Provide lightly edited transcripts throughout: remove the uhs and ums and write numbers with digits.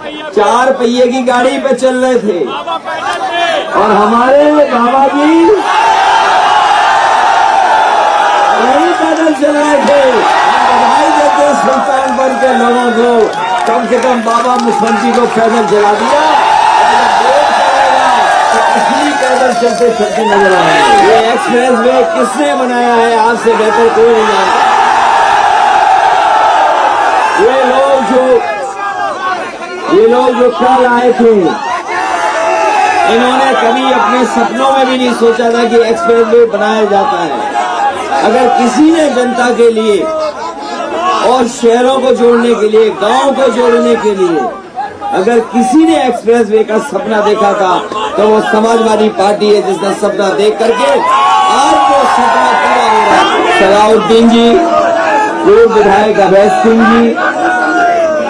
4 पहिए की गाड़ी पे चल रहे थे और हमारे बाबा जी वही पैदल चल रहे थे। बधाई देते सुल्तानपुर के लोगों को, कम से कम बाबा मुख्यमंत्री को पैदल चला दिया। असली पैदल चलते चलते नजर आए। ये एक्सप्रेस वे किसने बनाया है आज से बेहतर कोई नहीं जानता। ये लोग जो कल आए थे, इन्होंने कभी अपने सपनों में भी नहीं सोचा था कि एक्सप्रेस वे बनाया जाता है। अगर किसी ने जनता के लिए और शहरों को जोड़ने के लिए, गांव को जोड़ने के लिए अगर किसी ने एक्सप्रेस वे का सपना देखा था तो वो समाजवादी पार्टी है, जिसने सपना देख करके आज वो सपना पूरा हो रहा है। सलाउद्दीन जी, पूर्व विधायक अभय सिंह जी,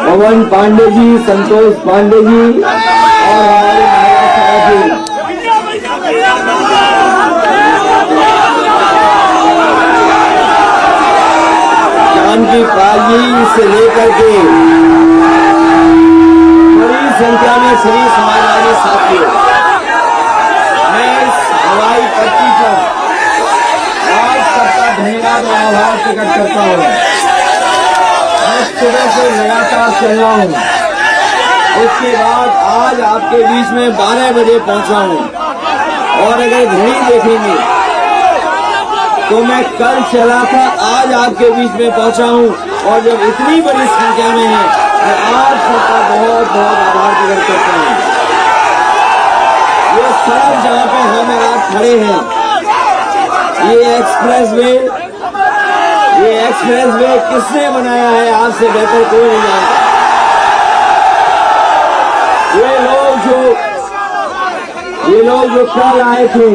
पवन पांडे जी, संतोष पांडे जी और हमारे जानकी पाल जी से लेकर के बड़ी संख्या में सभी समाजवादी साथियों, मैं इस हवाई पट्टी पर आज सबका धन्यवाद और आभार प्रकट करता हूँ। मैं सुबह से लगातार चल रहा हूँ, उसके बाद आज आपके बीच में 12 बजे पहुंचा हूँ। और अगर घड़ी देखेंगे तो मैं कल चला था, आज आपके बीच में पहुंचा हूँ। और जब इतनी बड़ी संख्या में है, मैं आज सबका बहुत बहुत आभार प्रकट करता हूँ। ये सड़क जहाँ पे हम आज खड़े हैं, ये एक्सप्रेस वे किसने बनाया है आज से बेहतर कोई नहीं जानता। ये लोग जो कल आए थे,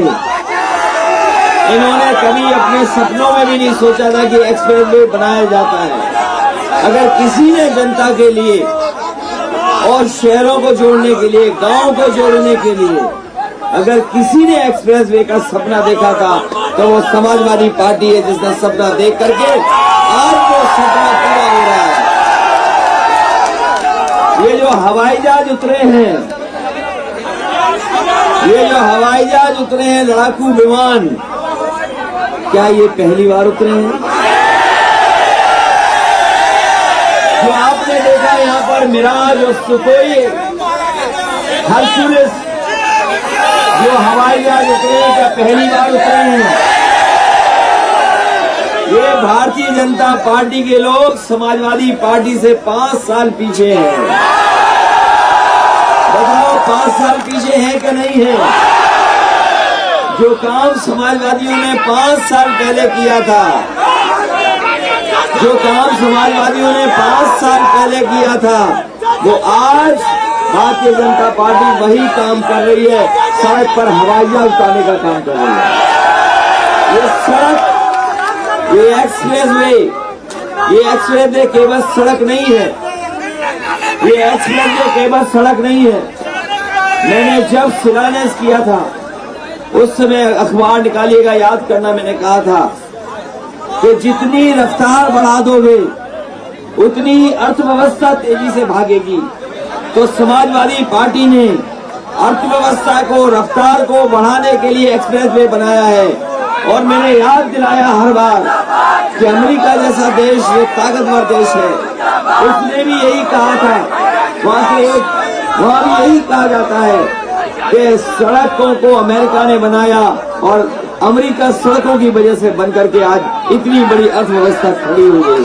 इन्होंने कभी अपने सपनों में भी नहीं सोचा था कि एक्सप्रेस वे बनाया जाता है। अगर किसी ने जनता के लिए और शहरों को जोड़ने के लिए, गांव को जोड़ने के लिए अगर किसी ने एक्सप्रेस वे का सपना देखा था तो वो समाजवादी पार्टी है, जिसने सपना देख करके आज वो सपना पूरा हो रहा है। ये जो हवाई जहाज उतरे हैं, लड़ाकू विमान, क्या ये पहली बार उतरे हैं? जो आपने देखा यहाँ पर मिराज और सुखोई, हरक्यूलिस जो हवाई जहाज उतरे हैं, क्या पहली बार उतरे हैं? ये भारतीय जनता पार्टी के लोग समाजवादी पार्टी से 5 साल पीछे हैं। बताओ 5 साल पीछे है कि नहीं है? जो काम समाजवादियों ने 5 साल पहले किया था, वो आज भारतीय जनता पार्टी वही काम कर रही है। सड़क पर हवाई जहाज उतारने का काम कर रही है। ये एक्सप्रेस वे केवल सड़क नहीं है। ये एक्सप्रेस वे केवल सड़क नहीं है। मैंने जब शिलान्यास किया था, उस समय अखबार निकालिएगा, याद करना, मैंने कहा था कि जितनी रफ्तार बढ़ा दोगे उतनी अर्थव्यवस्था तेजी से भागेगी। तो समाजवादी पार्टी ने अर्थव्यवस्था को, रफ्तार को बढ़ाने के लिए एक्सप्रेस वे बनाया है। और मैंने याद दिलाया हर बार कि अमेरिका जैसा देश, ये ताकतवर देश है, उसने भी यही कहा था, वहाँ भी यही कहा जाता है कि सड़कों को अमेरिका ने बनाया और अमेरिका सड़कों की वजह से बनकर के आज इतनी बड़ी अर्थव्यवस्था खड़ी हो गई।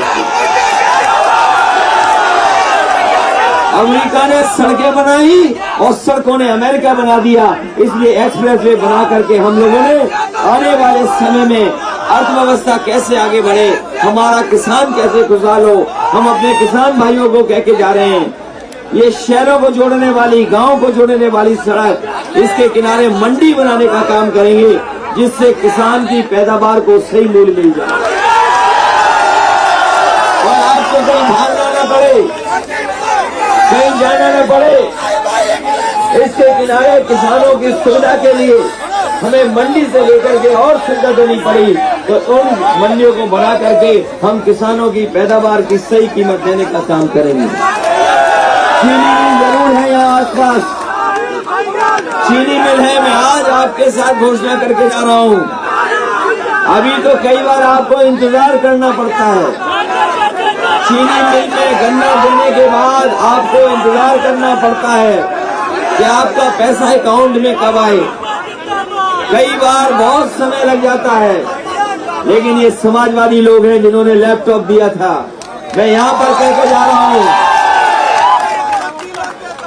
अमेरिका ने सड़कें बनाई और सड़कों ने अमेरिका बना दिया। इसलिए एक्सप्रेस वे बना करके हम लोगों ने आने वाले समय में अर्थव्यवस्था कैसे आगे बढ़े, हमारा किसान कैसे खुशहाल हो, हम अपने किसान भाइयों को कह के जा रहे हैं। ये शहरों को जोड़ने वाली, गांव को जोड़ने वाली सड़क, इसके किनारे मंडी बनाने का काम करेंगे, जिससे किसान की पैदावार को सही मूल्य मिल जाए और आपको कहीं भागना न पड़े, कहीं जाना न पड़े। इसके किनारे किसानों की सुविधा के लिए हमें मंडी से लेकर के और सुविधा देनी पड़ी, तो उन मंडियों को बढ़ा करके हम किसानों की पैदावार की सही कीमत देने का काम करेंगे। चीनी जरूर चीनी मिल है, मैं आज आपके साथ घोषणा करके जा रहा हूँ। अभी तो कई बार आपको इंतजार करना पड़ता है। चीनी मिल में गन्ना देने के बाद आपको इंतजार करना पड़ता है कि आपका पैसा अकाउंट में कब आए। कई बार बहुत समय लग जाता है, लेकिन ये समाजवादी लोग हैं जिन्होंने लैपटॉप दिया था। मैं यहाँ पर कहकर जा रहा हूँ,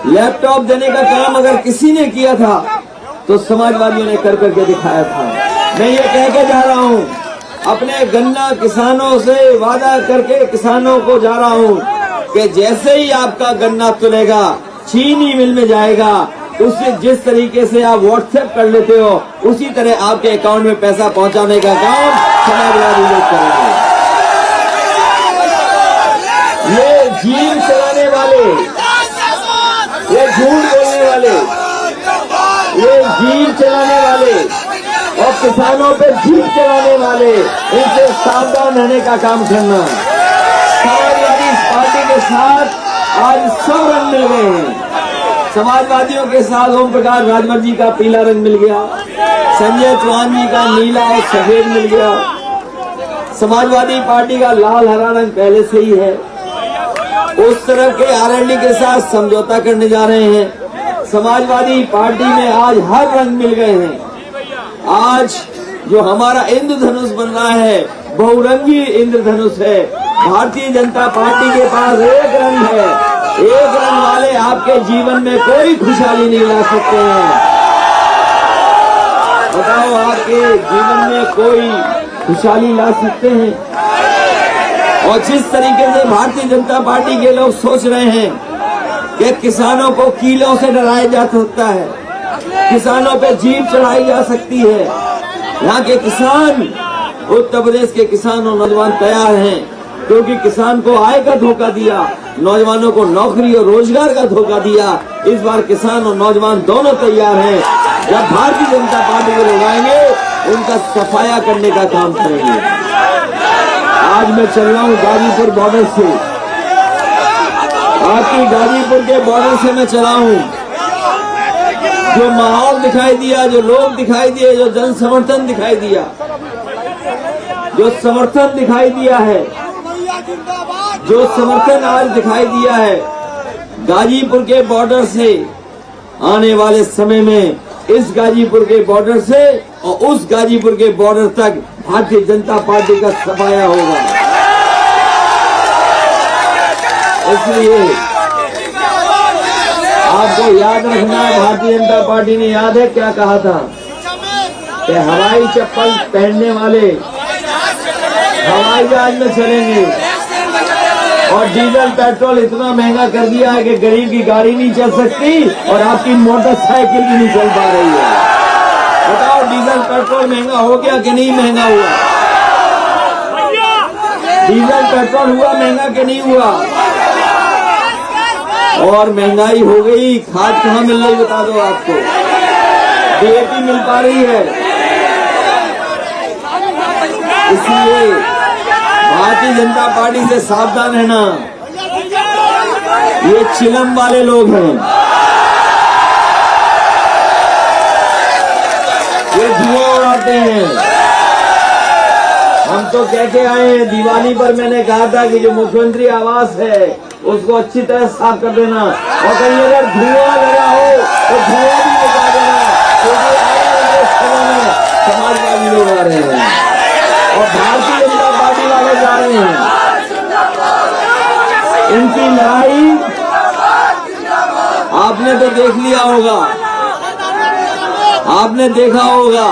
लैपटॉप देने का काम अगर किसी ने किया था तो समाजवादियों ने कर करके दिखाया था। मैं ये कह के जा रहा हूँ, अपने गन्ना किसानों से वादा करके किसानों को जा रहा हूँ कि जैसे ही आपका गन्ना तुलेगा चीनी मिल में जाएगा, उससे जिस तरीके से आप व्हाट्सएप कर लेते हो उसी तरह आपके अकाउंट में पैसा पहुंचाने का काम समाजवादी लोग करेंगे। ये जीव चलाने वाले, ये झूठ बोलने वाले, ये जीव चलाने वाले और किसानों पे जीव चलाने वाले, इनसे सावधान रहने का काम करना। समाजवादी पार्टी के साथ आज सब रंग मिल गए हैं। समाजवादियों के साथ ओम प्रकाश राजभर जी का पीला रंग मिल गया, संजय चौहान जी का नीला और सफेद मिल गया। समाजवादी पार्टी का लाल हरा रंग पहले से ही है। उस तरफ के आरएलडी के साथ समझौता करने जा रहे हैं। समाजवादी पार्टी में आज हर रंग मिल गए हैं। आज जो हमारा इंद्रधनुष बन रहा है बहुरंगी इंद्रधनुष है। भारतीय जनता पार्टी के पास एक रंग है। एक रंग वाले आपके जीवन में कोई खुशहाली नहीं ला सकते हैं। बताओ, आपके जीवन में कोई खुशहाली ला सकते हैं? और जिस तरीके से भारतीय जनता पार्टी के लोग सोच रहे हैं कि किसानों को कीलों से डराया जा सकता है, किसानों पे जीभ चढ़ाई जा सकती है, यहाँ के किसान, उत्तर प्रदेश के किसान और नौजवान तैयार हैं, क्योंकि किसान को आय का धोखा दिया, नौजवानों को नौकरी और रोजगार का धोखा दिया। इस बार किसान और नौजवान दोनों तैयार हैं। जब भारतीय जनता पार्टी को लोग आएंगे, उनका सफाया करने का काम करेंगे। आज मैं चल रहा हूँ गाजीपुर बॉर्डर से, आपकी गाजीपुर के बॉर्डर से मैं चला हूँ। जो माहौल दिखाई दिया, जो लोग दिखाई दिए, जो जन समर्थन दिखाई दिया, जो समर्थन दिखाई दिया है, जो समर्थन आज दिखाई दिया है गाजीपुर के बॉर्डर से, आने वाले समय में इस गाजीपुर के बॉर्डर से और उस गाजीपुर के बॉर्डर तक भारतीय जनता पार्टी का सफाया होगा। इसलिए आपको याद रखना है, भारतीय जनता पार्टी ने, याद है क्या कहा था कि हवाई चप्पल पहनने वाले हवाई जहाज में चलेंगे, और डीजल पेट्रोल इतना महंगा कर दिया है कि गरीब की गाड़ी नहीं चल सकती और आपकी मोटरसाइकिल भी नहीं चल पा रही है। बताओ, डीजल पेट्रोल महंगा हो गया कि नहीं महंगा हुआ? डीजल पेट्रोल हुआ महंगा कि नहीं हुआ? और महंगाई हो गई, खाद कहाँ मिल रही बता दो आपको? डीएपी मिल पा रही है। इसलिए भारतीय जनता पार्टी से सावधान रहना। ये चिलम वाले लोग हैं, ये धुआं उड़ाते हैं। हम तो कह के आए हैं, दिवाली पर मैंने कहा था कि जो मुख्यमंत्री आवास है उसको अच्छी तरह साफ कर देना, और कहीं अगर धुआं लगा हो तो धुआं भी निकाल देना, क्योंकि समाजवादी लोग आ रहे हैं और भारतीय जनता पार्टी वाले जा रहे हैं। इनकी लड़ाई आपने तो देख लिया होगा, आपने देखा होगा,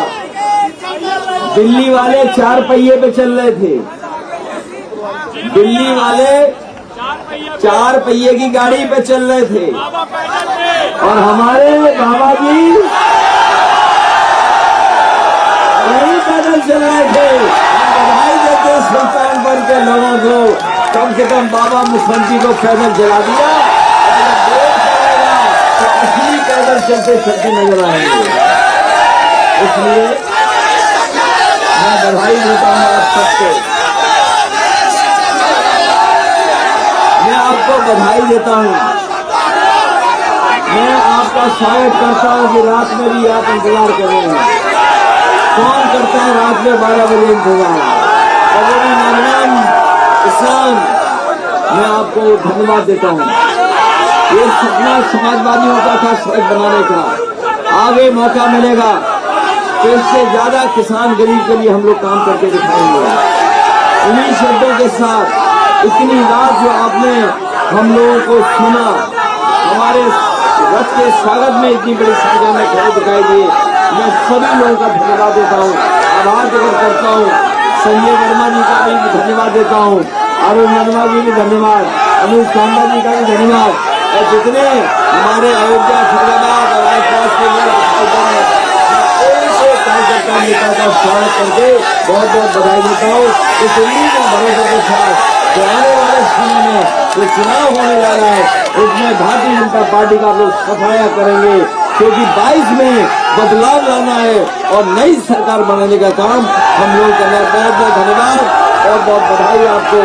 दिल्ली वाले 4 पहिए पे चल रहे थे। दिल्ली वाले 4 पहिए की गाड़ी पे चल रहे थे और हमारे बाबा जी वही पैदल चल रहे थे। बधाई देते सुल्तानपुर के लोगों को, कम से कम बाबा मुख्यमंत्री को पैदल चला दिया। तो असली पैदल चलते चलते नजर आएंगे। इसलिए मैं बधाई देता हूँ आप सबको, मैं आपको बधाई देता हूँ, मैं आपको आपका स्वागत करता हूँ कि रात में भी आप इंतजार कर रहे हैं। कौन करता है रात में 12 बजे इंतजार? और मेरी नौजवान किसान, मैं आपको धन्यवाद देता हूँ। ये सपना समाजवादियों का था सड़क बनाने का, आगे मौका मिलेगा तो इससे ज्यादा किसान गरीब के लिए हम लोग काम करके दिखाएंगे। इन्हीं शब्दों के साथ इतनी रात जो आपने हम लोगों को सुना, हमारे रथ के स्वागत में इतनी बड़ी संख्या में खड़े दिखाई दिए, मैं सभी लोगों का धन्यवाद देता हूँ, आभार व्यक्त करता हूँ। संजय वर्मा जी का भी धन्यवाद देता हूँ, अरुण वर्मा जी भी धन्यवाद, अनुज सांबा जी का भी धन्यवाद, और जितने हमारे अयोध्या, फरीदाबाद और आसपास के लोग कार्यकर्ता नेता का स्वागत करके बहुत बहुत बधाई देता हूँ। इस उम्मीद और भरोसे के साथ तो आने वाले समय में जो चुनाव होने जा रहा है उसमें भारतीय जनता पार्टी का लोग सफाया करेंगे, क्योंकि 22 में बदलाव लाना है और नई सरकार बनाने का काम हम लोग करना है। बहुत बहुत धन्यवाद और बहुत बधाई आपको।